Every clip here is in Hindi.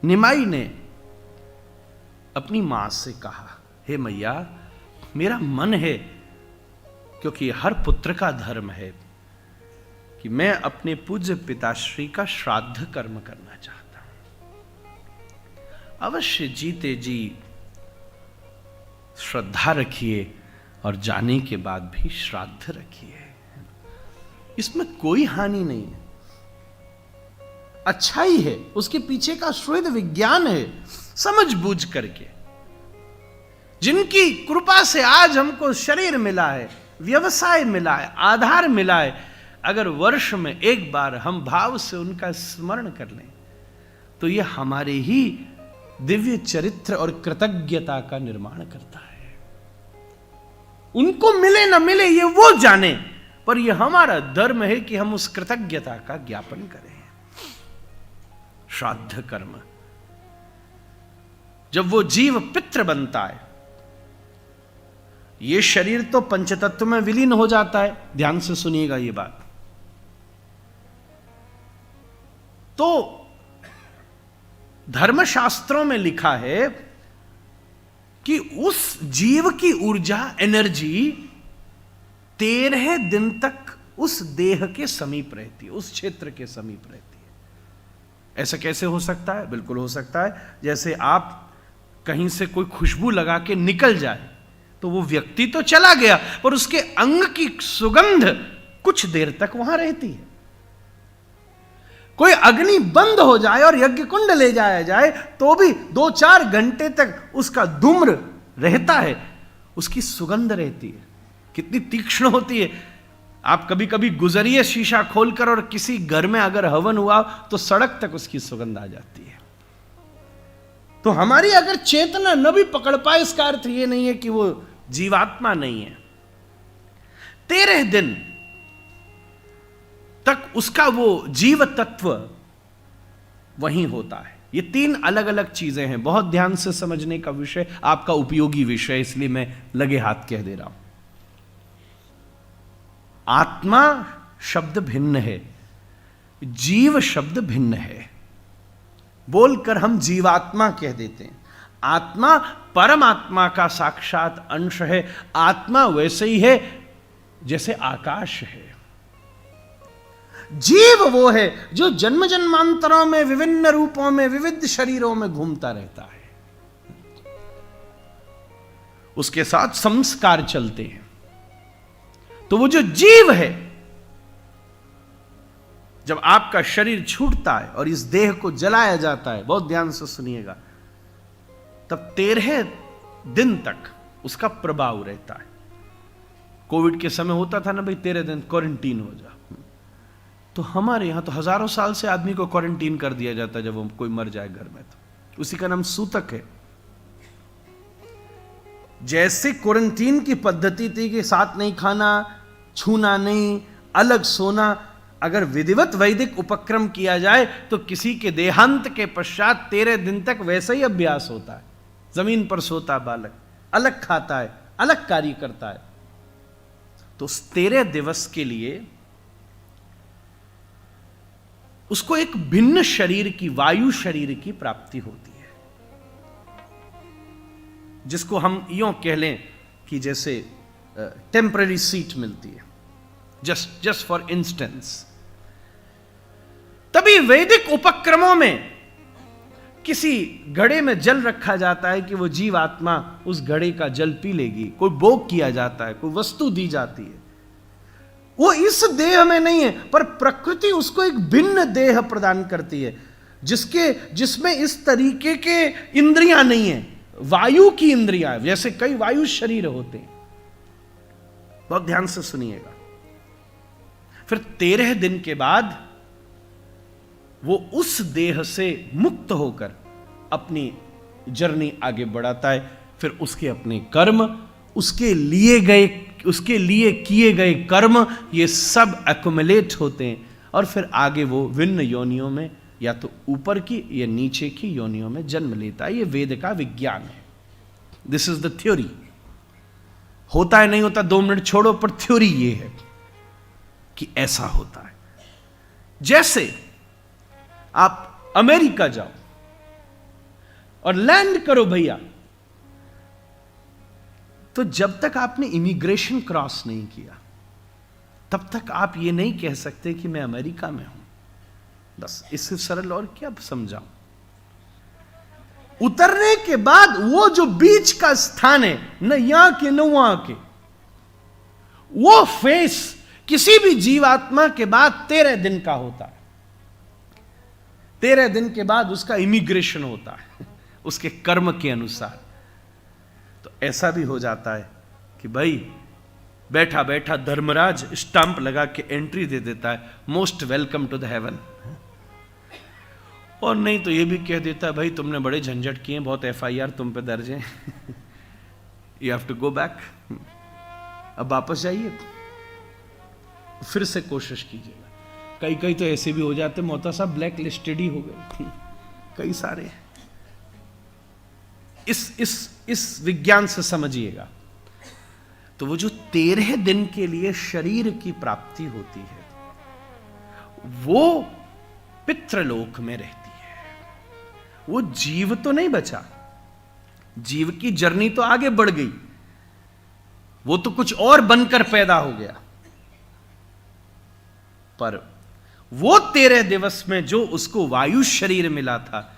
निमाई ने अपनी मां से कहा, हे मैया, मेरा मन है, क्योंकि हर पुत्र का धर्म है कि मैं अपने पूज्य पिताश्री का श्राद्ध कर्म करना चाहता हूं। अवश्य जीते जी श्रद्धा रखिए और जाने के बाद भी श्राद्ध रखिए, इसमें कोई हानि नहीं है, अच्छा ही है, उसके पीछे का श्वेत विज्ञान है। समझ बूझ करके, जिनकी कृपा से आज हमको शरीर मिला है, व्यवसाय मिला है, आधार मिला है, अगर वर्ष में एक बार हम भाव से उनका स्मरण कर लें तो यह हमारे ही दिव्य चरित्र और कृतज्ञता का निर्माण करता है। उनको मिले न मिले ये वो जाने, पर यह हमारा धर्म है कि हम उस कृतज्ञता का ज्ञापन करें। श्राद्ध कर्म, जब वो जीव पितृ बनता है, ये शरीर तो पंचतत्व में विलीन हो जाता है, ध्यान से सुनिएगा ये बात। तो धर्मशास्त्रों में लिखा है कि उस जीव की ऊर्जा, एनर्जी 13 दिन तक उस देह के समीप रहती है, उस क्षेत्र के समीप रहती है। ऐसा कैसे हो सकता है? बिल्कुल हो सकता है, जैसे आप कहीं से कोई खुशबू लगा के निकल जाए तो वो व्यक्ति तो चला गया, पर उसके अंग की सुगंध कुछ देर तक वहां रहती है। कोई अग्नि बंद हो जाए और यज्ञ कुंड ले जाया जाए तो भी 2-4 घंटे तक उसका धूम्र रहता है, उसकी सुगंध रहती है। कितनी तीक्ष्ण होती है। आप कभी कभी गुजरिए शीशा खोलकर, और किसी घर में अगर हवन हुआ तो सड़क तक उसकी सुगंध आ जाती है। तो हमारी अगर चेतना न भी पकड़ पाए, इसका अर्थ यह नहीं है कि वो जीवात्मा नहीं है। 13 दिन तक उसका वो जीव तत्व वहीं होता है। ये 3 अलग अलग चीजें हैं, बहुत ध्यान से समझने का विषय, आपका उपयोगी विषय, इसलिए मैं लगे हाथ कह दे रहा हूं। आत्मा शब्द भिन्न है, जीव शब्द भिन्न है। बोलकर हम जीवात्मा कह देते हैं। आत्मा परमात्मा का साक्षात अंश है। आत्मा वैसे ही है जैसे आकाश है। जीव वो है जो जन्म जन्मांतरों में विभिन्न रूपों में विविध शरीरों में घूमता रहता है, उसके साथ संस्कार चलते हैं। तो वो जो जीव है, जब आपका शरीर छूटता है और इस देह को जलाया जाता है, बहुत ध्यान से सुनिएगा, तब 13 दिन तक उसका प्रभाव रहता है। कोविड के समय होता था ना भाई, 13 दिन क्वारंटीन हो जा। तो हमारे यहां तो हजारों साल से आदमी को क्वारंटीन कर दिया जाता है जब वो कोई मर जाए घर में, तो उसी का नाम सूतक है। जैसे क्वारंटीन की पद्धति थी कि साथ नहीं खाना, छूना नहीं, अलग सोना, अगर विधिवत वैदिक उपक्रम किया जाए तो किसी के देहांत के पश्चात 13 दिन तक वैसा ही अभ्यास होता है। जमीन पर सोता बालक, अलग खाता है, अलग कार्य करता है। तो उस 13 दिवस के लिए उसको एक भिन्न शरीर की, वायु शरीर की प्राप्ति होती है, जिसको हम यूं कह लें कि जैसे टेम्पररी सीट मिलती है, जस्ट फॉर इंस्टेंस। तभी वैदिक उपक्रमों में किसी घड़े में जल रखा जाता है कि वो जीवात्मा उस घड़े का जल पी लेगी। कोई भोग किया जाता है, कोई वस्तु दी जाती है। वो इस देह में नहीं है, पर प्रकृति उसको एक भिन्न देह प्रदान करती है, जिसमें इस तरीके के इंद्रियां नहीं है, वायु की इंद्रियां है। जैसे कई वायु शरीर होते हैं, बहुत ध्यान से सुनिएगा। फिर 13 दिन के बाद वो उस देह से मुक्त होकर अपनी जर्नी आगे बढ़ाता है। फिर उसके अपने कर्म, उसके लिए किए गए कर्म, ये सब एक्युमुलेट होते हैं, और फिर आगे वो विभिन्न योनियों में, या तो ऊपर की या नीचे की योनियों में जन्म लेता है। ये वेद का विज्ञान है। This is the theory. होता है नहीं होता 2 मिनट छोड़ो, पर थ्योरी ये है कि ऐसा होता है। जैसे आप अमेरिका जाओ, और लैंड करो भैया। तो जब तक आपने इमिग्रेशन क्रॉस नहीं किया तब तक आप ये नहीं कह सकते कि मैं अमेरिका में हूं। बस इससे सरल और क्या समझाऊं। उतरने के बाद वो जो बीच का स्थान है, न यहां के न वहां के, वो फेस किसी भी जीवात्मा के बाद 13 दिन का होता है। 13 दिन के बाद उसका इमिग्रेशन होता है उसके कर्म के अनुसार। तो ऐसा भी हो जाता है कि भाई बैठा बैठा धर्मराज स्टंप लगा के एंट्री दे देता है, most welcome to the heaven. और नहीं तो ये भी कह देता है, भाई तुमने बड़े झंझट किए, बहुत FIR तुम पे दर्ज है, you have to go back, अब वापस जाइए, फिर से कोशिश कीजिएगा। कई कई तो ऐसे भी हो जाते मोहता साहब, ब्लैक लिस्टेड ही हो गए कई सारे। इस विज्ञान से समझिएगा। तो वो जो 13 दिन के लिए शरीर की प्राप्ति होती है वो पितृलोक में रहती है। वो जीव तो नहीं बचा, जीव की जर्नी तो आगे बढ़ गई, वो तो कुछ और बनकर पैदा हो गया। पर वो 13 दिवस में जो उसको वायु शरीर मिला था,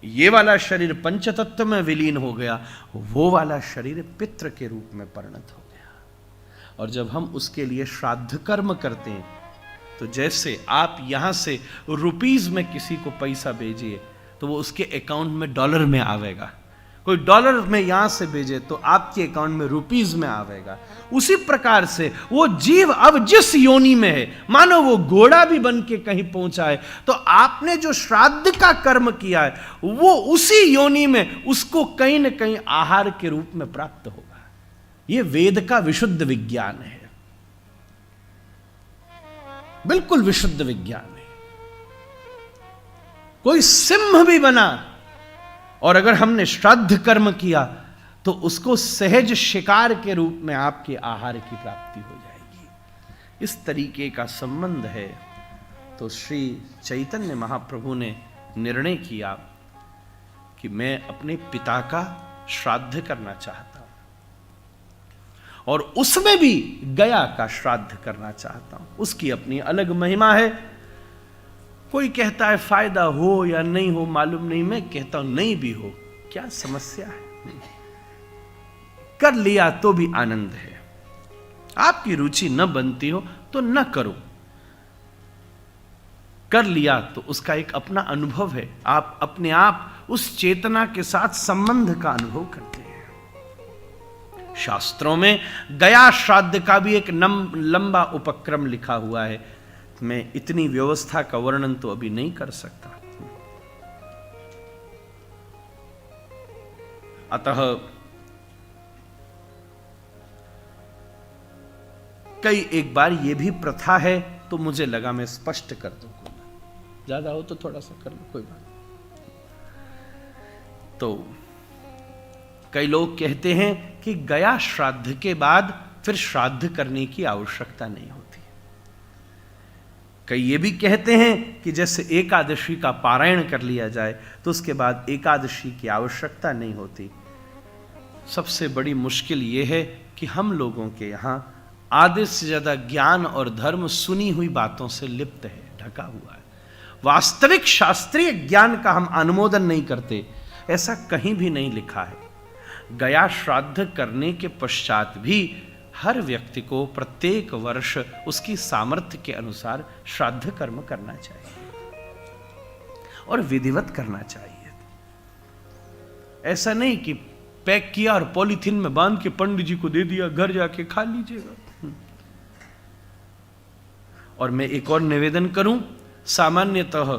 ये वाला शरीर पंचतत्व में विलीन हो गया, वो वाला शरीर पितृ के रूप में परिणत हो गया। और जब हम उसके लिए श्राद्ध कर्म करते हैं, तो जैसे आप यहां से रुपीज में किसी को पैसा भेजिए तो वो उसके अकाउंट में डॉलर में आवेगा, कोई डॉलर में यहां से भेजे तो आपके अकाउंट में रुपीज में आवेगा। उसी प्रकार से वो जीव अब जिस योनि में है, मानो वो घोड़ा भी बन के कहीं पहुंचा है, तो आपने जो श्राद्ध का कर्म किया है वो उसी योनि में उसको कहीं ना कहीं आहार के रूप में प्राप्त होगा। ये वेद का विशुद्ध विज्ञान है, बिल्कुल विशुद्ध विज्ञान है। कोई सिंह भी बना और अगर हमने श्राद्ध कर्म किया तो उसको सहज शिकार के रूप में आपके आहार की प्राप्ति हो जाएगी। इस तरीके का संबंध है। तो श्री चैतन्य महाप्रभु ने निर्णय किया कि मैं अपने पिता का श्राद्ध करना चाहता हूं और उसमें भी गया का श्राद्ध करना चाहता हूं। उसकी अपनी अलग महिमा है। कोई कहता है फायदा हो या नहीं हो मालूम नहीं, मैं कहता हूं नहीं भी हो क्या समस्या है, कर लिया तो भी आनंद है। आपकी रुचि न बनती हो तो न करो, कर लिया तो उसका एक अपना अनुभव है। आप अपने आप उस चेतना के साथ संबंध का अनुभव करते हैं। शास्त्रों में गया श्राद्ध का भी एक लंबा उपक्रम लिखा हुआ है। मैं इतनी व्यवस्था का वर्णन तो अभी नहीं कर सकता। अतः कई एक बार यह भी प्रथा है, तो मुझे लगा मैं स्पष्ट कर दूं। ज्यादा हो तो थोड़ा सा कर लो, कोई बात नहीं। तो कई लोग कहते हैं कि गया श्राद्ध के बाद फिर श्राद्ध करने की आवश्यकता नहीं होती। कई ये भी कहते हैं कि जैसे एकादशी का पारायण कर लिया जाए तो उसके बाद एकादशी की आवश्यकता नहीं होती। सबसे बड़ी मुश्किल ये है कि हम लोगों के यहाँ आधे से ज्यादा ज्ञान और धर्म सुनी हुई बातों से लिप्त है, ढका हुआ है। वास्तविक शास्त्रीय ज्ञान का हम अनुमोदन नहीं करते, ऐसा कहीं भी नहीं लिखा है। गया श्राद्ध करने के पश्चात भी हर व्यक्ति को प्रत्येक वर्ष उसकी सामर्थ्य के अनुसार श्राद्ध कर्म करना चाहिए और विधिवत करना चाहिए। ऐसा नहीं कि पैक किया और पॉलीथीन में बांध के पंडित जी को दे दिया, घर जाके खा लीजिएगा। और मैं एक और निवेदन करूं, सामान्यतः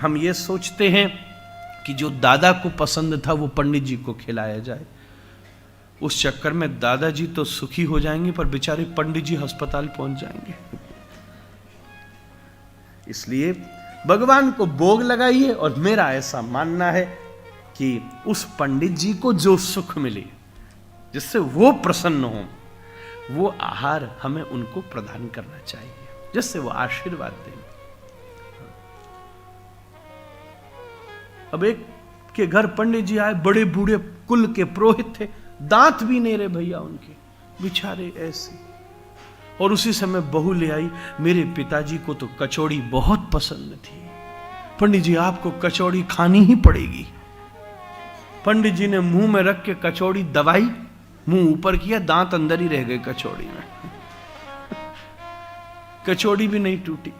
हम ये सोचते हैं कि जो दादा को पसंद था वो पंडित जी को खिलाया जाए। उस चक्कर में दादाजी तो सुखी हो जाएंगे पर बेचारे पंडित जी अस्पताल पहुंच जाएंगे। इसलिए भगवान को भोग लगाइए। और मेरा ऐसा मानना है कि उस पंडित जी को जो सुख मिले, जिससे वो प्रसन्न हो, वो आहार हमें उनको प्रदान करना चाहिए, जिससे वो आशीर्वाद दें। अब एक के घर पंडित जी आए, बड़े बूढ़े कुल के पुरोहित थे, दांत भी नहीं रहे भैया उनके, बेचारे ऐसे। और उसी समय बहू ले आई, मेरे पिताजी को तो कचौड़ी बहुत पसंद थी, पंडित जी आपको कचौड़ी खानी ही पड़ेगी। पंडित जी ने मुंह में रख के कचौड़ी दबाई, मुंह ऊपर किया, दांत अंदर ही रह गए कचौड़ी में, कचौड़ी भी नहीं टूटी।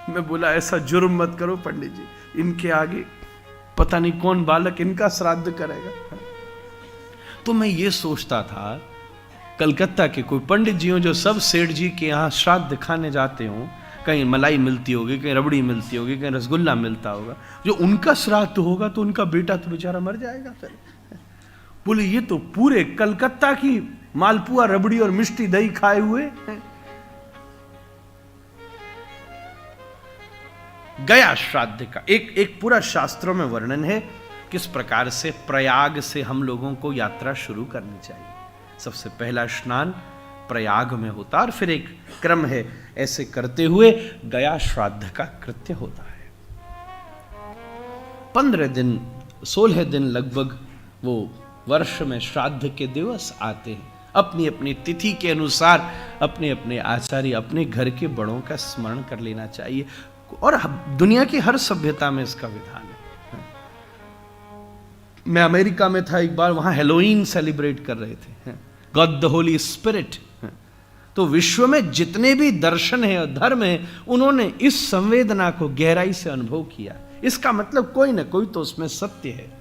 मैं बोला ऐसा जुर्म मत करो पंडित जी, इनके आगे पता नहीं कौन बालक इनका श्राद्ध करेगा। तो मैं ये सोचता था कलकत्ता के कोई पंडित जी हो जो सब सेठ जी के यहाँ श्राद्ध खाने जाते हो, कहीं मलाई मिलती होगी, कहीं रबड़ी मिलती होगी, कहीं रसगुल्ला मिलता होगा, जो उनका श्राद्ध होगा तो उनका बेटा तो बेचारा मर जाएगा फिर। बोले ये तो पूरे कलकत्ता की मालपुआ रबड़ी और मिष्टी दही खाए हुए हैं। गया श्राद्ध का एक पूरा शास्त्रों में वर्णन है किस प्रकार से प्रयाग से हम लोगों को यात्रा शुरू करनी चाहिए। सबसे पहला स्नान प्रयाग में होता और फिर एक क्रम है, ऐसे करते हुए गया श्राद्ध का कृत्य होता है। 15 दिन 16 दिन लगभग वो वर्ष में श्राद्ध के दिवस आते हैं, अपनी अपनी तिथि के अनुसार अपने अपने आचार्य अपने घर के बड़ों का स्मरण कर लेना चाहिए, और दुनिया की हर सभ्यता में इसका विधान है। मैं अमेरिका में था एक बार, वहां हेलोवीन सेलिब्रेट कर रहे थे, गॉड द होली स्पिरिट। तो विश्व में जितने भी दर्शन है और धर्म है, उन्होंने इस संवेदना को गहराई से अनुभव किया। इसका मतलब कोई ना कोई तो उसमें सत्य है।